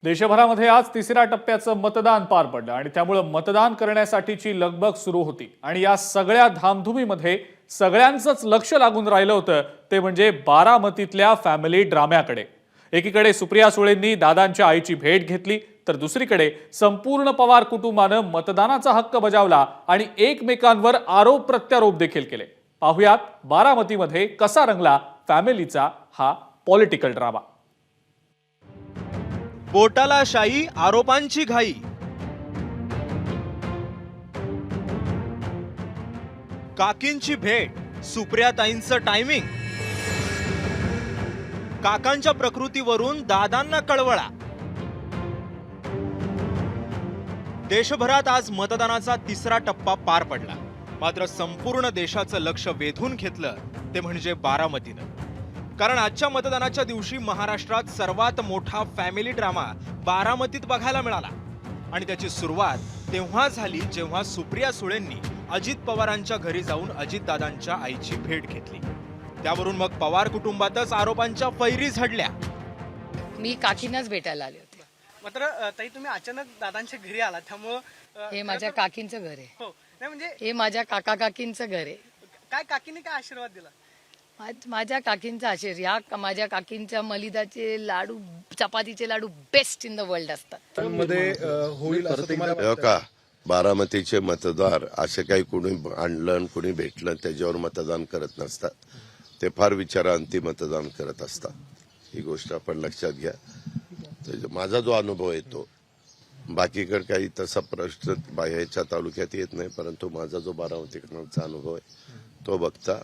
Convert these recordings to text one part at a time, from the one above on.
देशभरामध्ये आज तिसऱ्या टप्प्याचं मतदान पार पडलं आणि त्यामुळे मतदान करण्यासाठीची लगबग सुरू होती आणि या सगळ्या धामधुमीमध्ये सगळ्यांचंच लक्ष लागून राहिलं होतं ते म्हणजे बारामतीतल्या फॅमिली ड्राम्याकडे। एकीकडे सुप्रिया सुळेंनी दादांच्या आईची भेट घेतली तर दुसरीकडे संपूर्ण पवार कुटुंबानं मतदानाचा हक्क बजावला आणि एकमेकांवर आरोप प्रत्यारोप देखील केले। पाहुयात बारामतीमध्ये कसा रंगला फॅमिलीचा हा पॉलिटिकल ड्रामा। बोटाला शाई, आरोपांची घाई। काकींची भेट, सुप्रियाताईंचं टायमिंग। काकांच्या प्रकृतीवरून दादांना कळवळा। देशभरात आज मतदानाचा तिसरा टप्पा पार पडला, मात्र संपूर्ण देशाचं लक्ष वेधून घेतलं ते म्हणजे बारामतीनं। कारण आजच्या मतदानाच्या दिवशी महाराष्ट्रात सर्वात मोठा फॅमिली ड्रामा बारामतीत बघायला मिळाला आणि त्याची सुरुवात तेव्हा झाली जेव्हा सुप्रिया सुळेंनी अजित पवारांच्या घरी जाऊन अजितदादांच्या आईची भेट घेतली। त्यावरून मग पवार कुटुंबातच आरोपांच्या फैरी झडल्या। मी काकींनाच भेटायला आले होते। मात्र ताई तुम्ही अचानक दादांच्या घरी आला, त्यामुळे हे माझ्या काकींचं घर आहे। हो नाही म्हणजे हे माझ्या काकांचं घर आहे। काय काकीने काय आशीर्वाद दिला? माझ्या काकींचा आशीर्वाद, माझ्या काकींच्या मलिदाचे लाडू, चपातीचे लाडू बेस्ट इन द वर्ल्ड असतात। का बारामतीचे मतदार असे काही कुणी आणलं कुणी भेटलं त्याच्यावर मतदान करत नसतात, ते फार विचारांती मतदान करत असतात। ही गोष्ट आपण लक्षात घ्या। माझा जो अनुभव येतो, बाकीकडे काही तसा प्रश्न बाहेरच्या तालुक्यात येत नाही, परंतु माझा जो बारामतीकरांचा अनुभव आहे तो बघता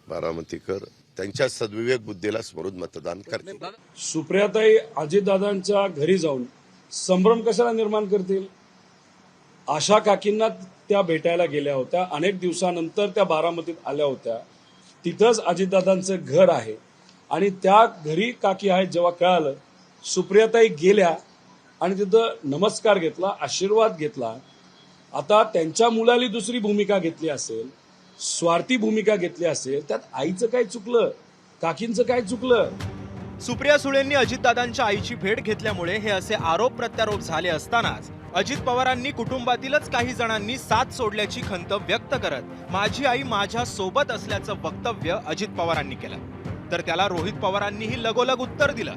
बारामतीकर त्यांच्या सद्विवेक बुद्धीला स्मरून मतदान करतील। सुप्रियाताई अजितदादांच्या घरी जाऊन संभ्रम कशाला निर्माण करतील? आशा काकींना त्या भेटायला गेल्या होत्या, अनेक दिवसानंतर त्या बारामतीत आल्या होत्या। तिथंच अजितदादांचं घर आहे आणि त्या घरी काकी आहेत। जेव्हा कळालं, सुप्रियाताई गेल्या आणि तिथं नमस्कार घेतला, आशीर्वाद घेतला। आता त्यांच्या मुलाली दुसरी भूमिका घेतली असेल, स्वार्थी भूमिका घेतली असेल, त्यात आईचं काय चुकलं, काकींचं काय चुकलं? सुप्रिया सुळेंनी अजितदादांच्या आईची भेट घेतल्यामुळे हे असे आरोप प्रत्यारोप झाले असतानाच अजित पवारांनी कुटुंबातीलच काही जणांनी साथ सोडल्याची खंत व्यक्त करत माझी आई माझ्या सोबत असल्याचं वक्तव्य अजित पवारांनी केलं, तर त्याला रोहित पवारांनीही लगोलग उत्तर दिलं।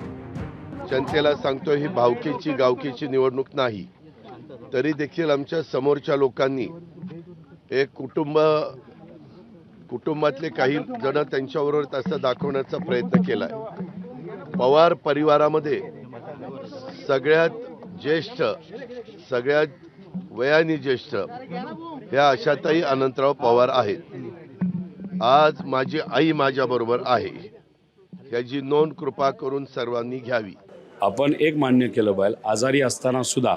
जनतेला सांगतो, ही भावकीची गावकीची निवडणूक नाही, तरी देखील आमच्या समोरच्या लोकांनी एक कुटुंबातले काही जण त्यांच्याबरोबर तसं दाखवण्याचा प्रयत्न केलाय। पवार परिवारामध्ये सगळ्यात ज्येष्ठ, सगळ्यात वयाने ज्येष्ठ ह्या आशाताई अनंतराव पवार आहेत। आज माझी आई माझ्या बरोबर आहे, याची नोंद कृपा करून सर्वांनी घ्यावी। आपण एक मान्य केलं पाहिजे, आजारी असताना सुद्धा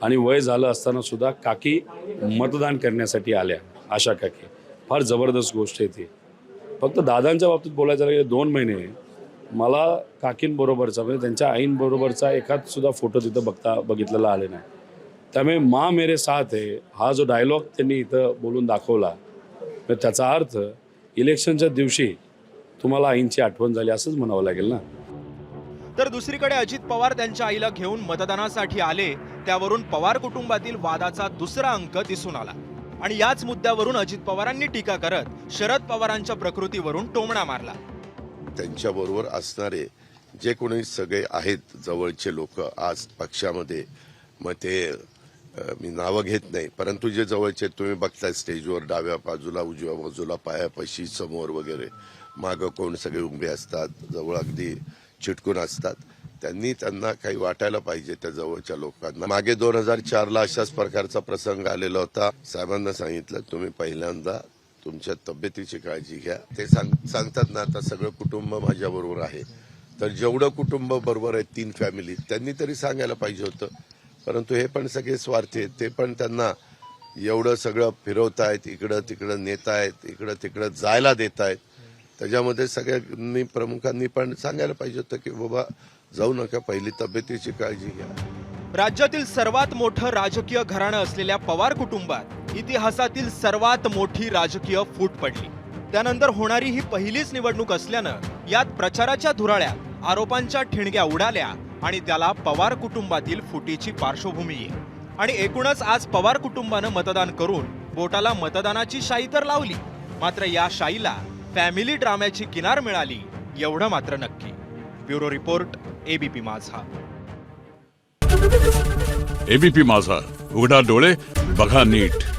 आणि वय झालं असताना सुद्धा काकी मतदान करण्यासाठी आल्या। आशा काकी फार जबरदस्त गोष्ट आहे ती। फक्त दादांच्या बाबतीत बोलायचं झालं, 2 महिने मला काकींबरोबरचा म्हणजे त्यांच्या आईंबरोबरचा एखाद सुद्धा फोटो तिथं बघितलेला आले नाही। त्यामुळे माँ मेरे साथ है हा जो डायलॉग त्यांनी इथं बोलून दाखवला, त्याचा अर्थ इलेक्शनच्या दिवशी तुम्हाला आईंची आठवण झाली असंच म्हणावं लागेल ना। तर दुसरीकडे अजित पवार त्यांच्या आईला घेऊन मतदानासाठी आले, त्यावरून पवार कुटुंबातील वादाचा दुसरा अंक दिसून आला आणि याच मुद्द्यावरून अजित पवारांनी टीका करत शरद पवारांच्या प्रकृतीवरून टोमणा मारला। त्यांच्याबरोबर असणारे जे कोणी सगळे आहेत जवळचे लोक आज पक्षामध्ये, मग ते मी नावं घेत नाही, परंतु जे जवळचे तुम्ही बघताय स्टेजवर डाव्या बाजूला, उजव्या बाजूला, पायापाशी, समोर वगैरे, मागं कोण सगळे उभे असतात, जवळ अगदी चिटकून असतात, त्यांना काही वाटायला पाहिजे त्या जवळच्या लोकांना। मागे 2004ला अशाच प्रकारचा प्रसंग आलेला होता। साहेबांना सांगितलं, तुम्ही पहिल्यांदा तुमच्या तब्येतीची काळजी घ्या। ते सांगतात ना, आता सगळं कुटुंब माझ्या बरोबर आहे, तर जेवढं कुटुंब बरोबर आहे 3 फॅमिली, त्यांनी तरी सांगायला पाहिजे होतं, परंतु हे पण सगळे स्वार्थी आहेत। ते पण त्यांना एवढं सगळं फिरवतायत, इकडं तिकडं नेतायत, इकडं तिकडं जायला देत आहेत। त्याच्यामध्ये सगळ्यांनी प्रमुखांनी पण सांगायला पाहिजे होतं की बाबा जाऊ नका, पहिली तब्येतीची काळजी घ्या। राज्यातील सर्वात मोठं राजकीय घराणं असलेल्या पवार कुटुंबात इतिहासातील सर्वात मोठी राजकीय फूट पडली। त्यानंतर होणारी ही पहिलीच निवडणूक असल्यानं यात प्रचाराच्या धुराळ्यात आरोपांच्या ठिणग्या उडाल्या आणि त्याला पवार कुटुंबातील फुटीची पार्श्वभूमी आहे. आणि एकूणच आज पवार कुटुंबानं मतदान करून बोटाला मतदानाची शाई तर लावली, मात्र या शाईला फॅमिली ड्राम्याची किनार मिळाली एवढं मात्र नक्की. ब्युरो रिपोर्ट, एबीपी माझा. एबीपी माझा, उघडा डोळे बघा नीट.